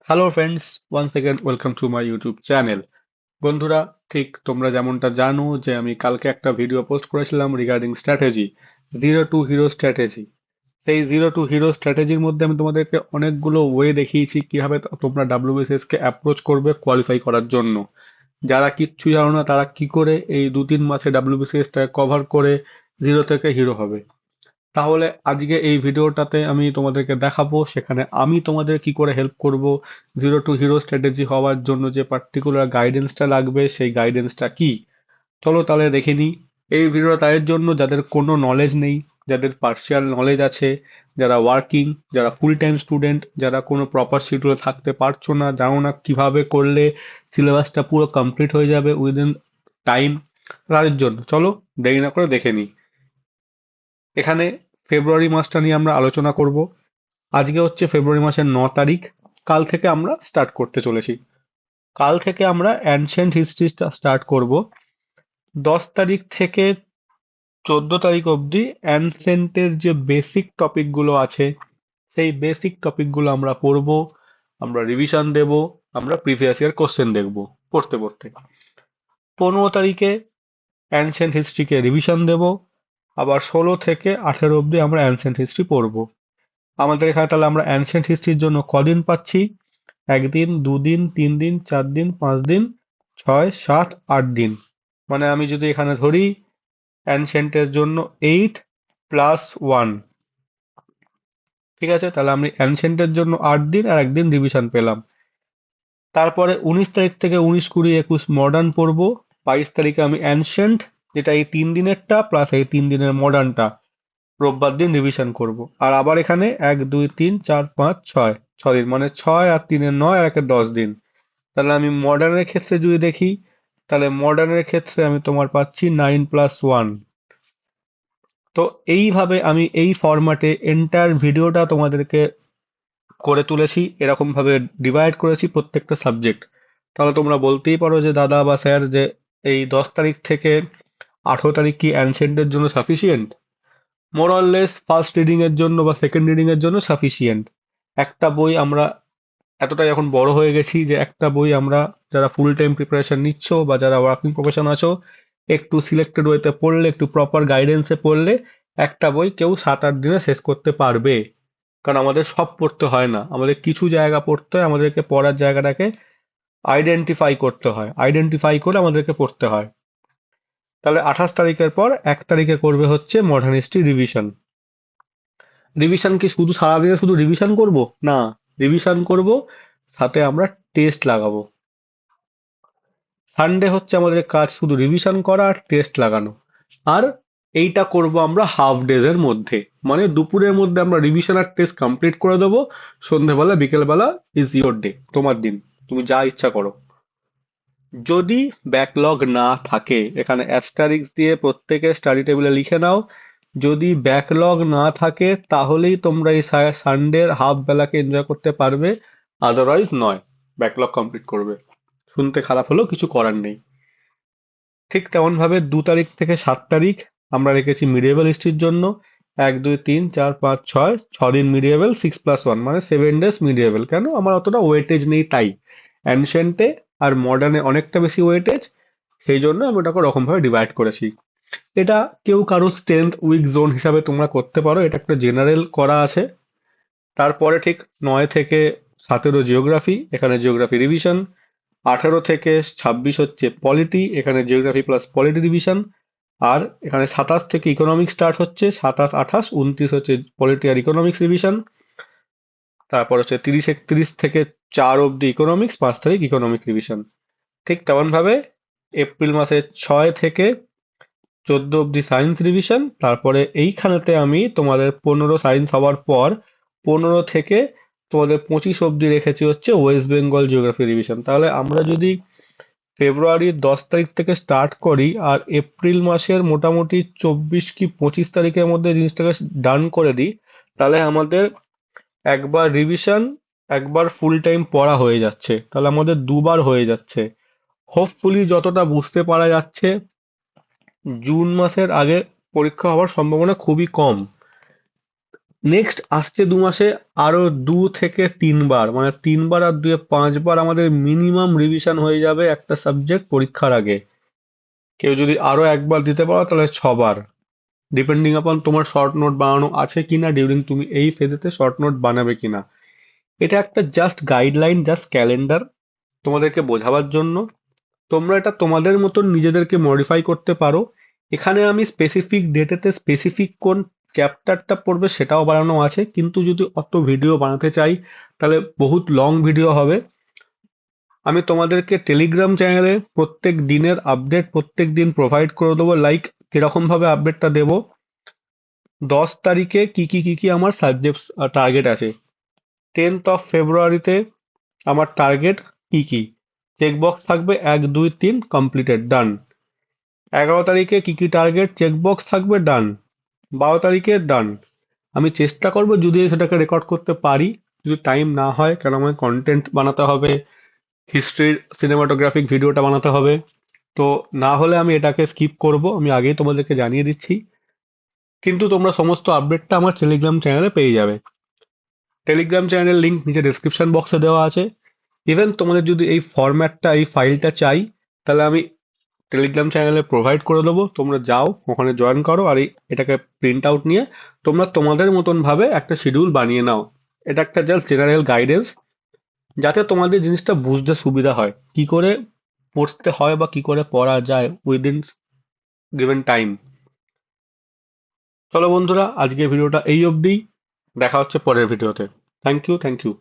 Hello friends, once again welcome to my YouTube channel. বন্ধুরা, ঠিক তোমরা যেমনটা জানো যে আমি কালকে একটা ভিডিও পোস্ট করেছিলাম regarding strategy, zero to hero strategy. সেই জিরো টু হিরো স্ট্র্যাটেজির মধ্যে আমি তোমাদেরকে অনেকগুলো ওয়ে দেখিয়েছি কিভাবে তোমরা ডাব্লিউবিসিএস কে অ্যাপ্রোচ করবে কোয়ালিফাই করার জন্য। যারা কিচ্ছু জানো না তারা কি করে এই 2-3 মাসে ডাব্লিউবিসিএস টাকে কভার করে জিরো থেকে হিরো হবে। তাহলে আজকে এই ভিডিওটাতে আমি তোমাদেরকে দেখাবো সেখানে আমি তোমাদের কি করে হেল্প করব জিরো টু হিরো স্ট্র্যাটেজি হওয়ার জন্য যে পার্টিকুলার গাইডেন্সটা লাগবে সেই গাইডেন্সটা কি। চলো তাহলে দেখে নিই। এই ভিডিওটা তাদের জন্য যাদের কোনো নলেজ নেই, যাদের পার্শিয়াল নলেজ আছে, যারা ওয়ার্কিং, যারা ফুল টাইম স্টুডেন্ট, যারা কোনো প্রপার শিডিউলে থাকতে পারছো না, জানো না কিভাবে করলে সিলেবাসটা পুরো কমপ্লিট হয়ে যাবে উইদিন টাইম, তাদের জন্য চলো দেরি না করে দেখে নিই। এখানে ফেব্রুয়ারি মাসটা নিয়ে আমরা আলোচনা করব। আজকে হচ্ছে ফেব্রুয়ারি মাসের 9 তারিখ। কাল থেকে আমরা স্টার্ট করতে চলেছি। কাল থেকে আমরা অ্যানশিয়েন্ট হিস্ট্রিটা স্টার্ট করব। 10 তারিখ থেকে 14 তারিখ অবধি অ্যানসেন্টের যে বেসিক টপিকগুলো আছে সেই বেসিক টপিকগুলো আমরা পড়ব, আমরা রিভিশন দেব, আমরা প্রিভিয়াস ইয়ার কোশ্চেন দেখব পড়তে পড়তে। 15 তারিখে অ্যানশিয়েন্ট হিস্ট্রিকে রিভিশন দেব। আবার 16 থেকে 18 অবধি আমরা অ্যানশিয়েন্ট হিস্ট্রি পড়ব। আমাদের এখানে তাহলে আমরা অ্যানশিয়েন্ট হিস্ট্রির জন্য কদিন পাচ্ছি? 1 দিন, 2 দিন, 3 দিন, 4 দিন, 5 দিন, 6, 7, 8 দিন। মানে আমি যদি এখানে ধরি অ্যানশিয়েন্টের জন্য 8+1, ঠিক আছে, তাহলে আমি অ্যানশিয়েন্টের জন্য 8 দিন আর 1 দিন রিভিশন পেলাম। তারপরে 19 তারিখ থেকে 19, 20, 21 মডার্ন পড়বো। 22 তারিখে আমি অ্যানশিয়েন্ট, যেটা এই 3 দিনেরটা প্লাস এই 3 দিনের মডার্নটা রোববার দিন রিভিশন করব। আর আবার এখানে 1, 2, 3, 4, 5, 6 6 দিন, মানে 6 আর 3-এর 9 আর 1-এর 10 দিন। তাহলে আমি মডার্নের ক্ষেত্রে যদি দেখি, তাহলে মডার্নের ক্ষেত্রে আমি তোমার পাচ্ছি 9+1। তো এইভাবে আমি এই ফরম্যাটে এন্টায়ার ভিডিওটা তোমাদেরকে করে তুলেছি, এরকম ভাবে ডিভাইড করেছি প্রত্যেকটা সাবজেক্ট। তাহলে তোমরা বলতেই পারো যে দাদা বা স্যার, যে এই 10 তারিখ থেকে 18 তারিখ কি অ্যানসেন্টের জন্য sufficient? More or less first reading এর জন্য বা সেকেন্ড রিডিং এর জন্য সাফিসিয়েন্ট। একটা বই আমরা এতটাই এখন বড় হয়ে গেছি যে একটা বই আমরা, যারা ফুল টাইম প্রিপারেশন নিচ্ছ বা যারা ওয়ার্কিং প্রফেশন আছো, একটু সিলেক্টেড ওয়েতে পড়লে, একটু প্রপার গাইডেন্সে পড়লে একটা বই কেউ 7-8 দিনে শেষ করতে পারবে। কারণ আমাদের সব পড়তে হয় না, আমাদের কিছু জায়গা পড়তে হয়, আমাদেরকে পড়ার জায়গাটাকে আইডেন্টিফাই করতে হয়, আইডেন্টিফাই করে আমাদেরকে পড়তে হয়। তাহলে 28 তারিখের পর 1 তারিখে করবে হচ্ছে মডার্ন হিস্ট্রি রিভিশন। রিভিশন কি শুধু সারাদিনে শুধু রিভিশন করব? না, রিভিশন করব, সাথে আমরা টেস্ট লাগাবো। সানডে হচ্ছে আমাদের কাজ শুধু রিভিশন করা আর টেস্ট লাগানো। আর এইটা করব আমরা হাফ ডেজ এর মধ্যে, মানে দুপুরের মধ্যে আমরা রিভিশন আর টেস্ট কমপ্লিট করে দেবো। সন্ধেবেলা বিকেলবেলা ইজ ইয়োর ডে, তোমার দিন, তুমি যা ইচ্ছা করো। যদি ব্যাকলগ না থাকে, এখানে অ্যাস্টারিক্স দিয়ে প্রত্যেকে স্টাডি টেবিলে লিখে নাও, যদি ব্যাকলগ না থাকে তাহলেই তোমরা এই সানডের হাফ বেলাকে এনজয় করতে পারবে, আদারওয়াইজ নয়। ব্যাকলগ কমপ্লিট করবে। শুনতে খারাপ হলেও কিছু করার নেই। ঠিক তেমন ভাবে 2 তারিখ থেকে 7 তারিখ আমরা রেখেছি মিডিয়েভাল হিস্ট্রির জন্য। 1, 2, 3, 4, 5, 6, 6 দিন মিডিয়েভাল, 6+1 মানে 7 ডেজ মিডিয়েভাল। কেন? আমার অতটা ওয়েটেজ নেই তাই। অ্যানশিয়েন্টে আর মডার্নে অনেকটা বেশি ওয়েটেজ, সেই জন্য আমি ওটাকে ওরকম ভাবে ডিভাইড করেছি। এটা কেউ কারো স্ট্রেংথ উইক জোন হিসাবে তোমরা করতে পারো, এটা একটা জেনারেল করা আছে। তারপরে ঠিক 9 থেকে 17 জিওগ্রাফি, এখানে জিওগ্রাফি রিভিশন। 18 থেকে 26 হচ্ছে পলিটি, এখানে জিওগ্রাফি প্লাস পলিটি রিভিশন। আর এখানে 27 থেকে ইকোনমিক্স স্টার্ট হচ্ছে, 27, 28, 29 হচ্ছে পলিটি আর ইকোনমিক্স রিভিশন। তারপর হচ্ছে 30, 31 থেকে 4 অব্দি ইকোনমিক্স, 5 তারিখ ইকোনমিক রিভিশন। ঠিক তেমন ভাবে এপ্রিল মাসের 6 থেকে 14 অব্দি সায়েন্স রিভিশন। তারপরে এইখানেতে আমি তোমাদের 15 সায়েন্স হওয়ার পর 15 থেকে তোমাদের 25 অব্দি রেখেছি হচ্ছে ওয়েস্ট বেঙ্গল জিওগ্রাফি রিভিশন। তাহলে আমরা যদি ফেব্রুয়ারির 10 তারিখ থেকে স্টার্ট করি আর এপ্রিল মাসের মোটামুটি 24 কি 25 তারিখের মধ্যে জিনিসটাকে ডান করে দিই, তাহলে আমাদের একবার রিভিশন, একবার ফুল টাইম পড়া হয়ে যাচ্ছে। তাহলে আমাদের দুবার হয়ে যাচ্ছে। হোপফুলি যতটা বুঝতে পারা যাচ্ছে, জুন মাসের আগে পরীক্ষা হওয়ার সম্ভাবনা খুবই কম। নেক্সট আসছে 2 মাসে আরো 2 থেকে 3 বার, মানে 3 বার আর 2-এ 5 বার আমাদের মিনিমাম রিভিশন হয়ে যাবে একটা সাবজেক্ট পরীক্ষার আগে। কেউ যদি আরো একবার দিতে পারো তাহলে 6 বার, ডিপেন্ডিং আপন তোমার শর্ট নোট বানানো আছে কিনা, ডিউরিং তুমি এই ফেজেতে শর্ট নোট বানাবে কিনা। এটা একটা জাস্ট গাইডলাইন, জাস্ট ক্যালেন্ডার তোমাদেরকে বোঝাবার জন্য। তোমরা এটা তোমাদের মতন নিজেদেরকে মডিফাই করতে পারো। এখানে আমি স্পেসিফিক ডেটেতে স্পেসিফিক কোন চ্যাপ্টারটা পড়বে সেটাও বানানো আছে, কিন্তু যদি অত ভিডিও বানাতে চাই তাহলে বহুত লং ভিডিও হবে। আমি তোমাদেরকে টেলিগ্রাম চ্যানেলে প্রত্যেক দিনের আপডেট প্রত্যেক দিন প্রোভাইড করে দেবো। লাইক কিরকম ভাবে আপডেটটা দেবো, 10 তারিখে কি কি আমার সাবজেক্ট টার্গেট আছে, 10th of February আমার টার্গেট কি কি, চেকবক্স থাকবে 1 2 3 কমপ্লিটেড ডান। 11 তারিখে কি কি টার্গেট, চেকবক্স থাকবে ডান। 12 তারিখে ডান। আমি চেষ্টা করব যদি সেটাকে রেকর্ড করতে পারি, যদি টাইম না হয়, কারণ আমাকে কন্টেন্ট বানাতে হবে, হিস্ট্রির সিনেমাটোগ্রাফিক ভিডিওটা বানাতে হবে। তো না হলে আমি এটাকে স্কিপ করব, আমি আগেই তোমাদেরকে জানিয়ে দিচ্ছি। কিন্তু তোমরা সমস্ত আপডেটটা আমার টেলিগ্রাম চ্যানেলে পেয়ে যাবে। টেলিগ্রাম চ্যানেলের লিংক নিচে ডেসক্রিপশন বক্সে দেওয়া আছে। ইভেন তোমাদের যদি এই ফরম্যাটটা এই ফাইলটা চাই তাহলে আমি টেলিগ্রাম চ্যানেলে প্রোভাইড করে দেবো, তোমরা যাও ওখানে জয়েন করো আর এটাকে প্রিন্ট আউট নিয়ে তোমরা তোমাদের মতন ভাবে একটা শিডিউল বানিয়ে নাও। এটা একটা জাস্ট জেনারেল গাইডেন্স, যাতে তোমাদের জিনিসটা বুঝতে সুবিধা হয়, কি করে পড়তে হয় বা কি করে পড়া যায় উইদিন গিভেন টাইম। চলো বন্ধুরা, আজকের ভিডিওটা এই অবধি, দেখা হচ্ছে পরের ভিডিওতে। Thank you, thank you.